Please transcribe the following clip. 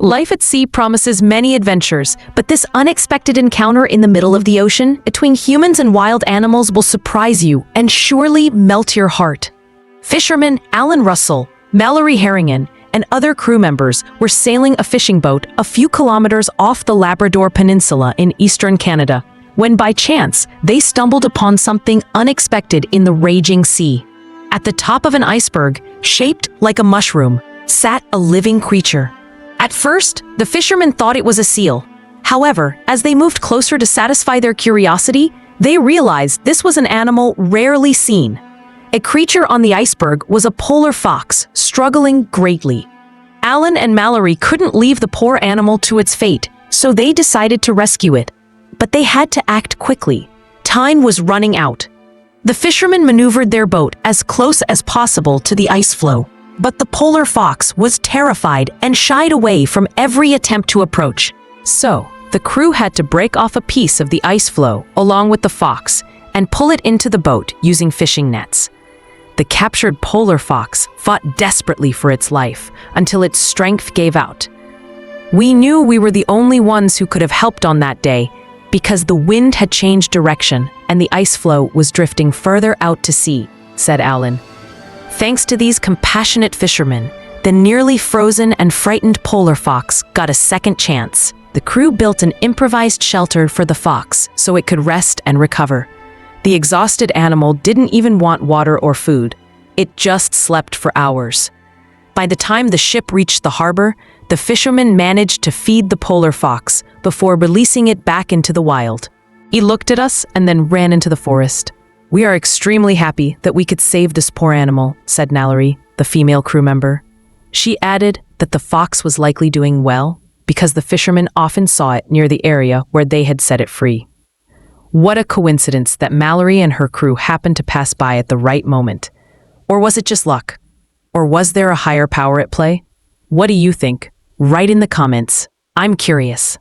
Life at sea promises many adventures, but this unexpected encounter in the middle of the ocean between humans and wild animals will surprise you and surely melt your heart. Fisherman Alan Russell, Mallory Herringen, and other crew members were sailing a fishing boat a few kilometers off the Labrador Peninsula in eastern Canada, when by chance they stumbled upon something unexpected in the raging sea. At the top of an iceberg, shaped like a mushroom, sat a living creature. At first, the fishermen thought it was a seal. However, as they moved closer to satisfy their curiosity, they realized this was an animal rarely seen. A creature on the iceberg was a polar fox, struggling greatly. Alan and Mallory couldn't leave the poor animal to its fate, so they decided to rescue it. But they had to act quickly. Time was running out. The fishermen maneuvered their boat as close as possible to the ice floe. But the polar fox was terrified and shied away from every attempt to approach. So, the crew had to break off a piece of the ice floe along with the fox and pull it into the boat using fishing nets. The captured polar fox fought desperately for its life until its strength gave out. We knew we were the only ones who could have helped on that day because the wind had changed direction and the ice floe was drifting further out to sea, said Alan. Thanks to these compassionate fishermen, the nearly frozen and frightened polar fox got a second chance. The crew built an improvised shelter for the fox so it could rest and recover. The exhausted animal didn't even want water or food. It just slept for hours. By the time the ship reached the harbor, the fishermen managed to feed the polar fox before releasing it back into the wild. He looked at us and then ran into the forest. We are extremely happy that we could save this poor animal, said Mallory, the female crew member. She added that the fox was likely doing well because the fishermen often saw it near the area where they had set it free. What a coincidence that Mallory and her crew happened to pass by at the right moment. Or was it just luck? Or was there a higher power at play? What do you think? Write in the comments. I'm curious.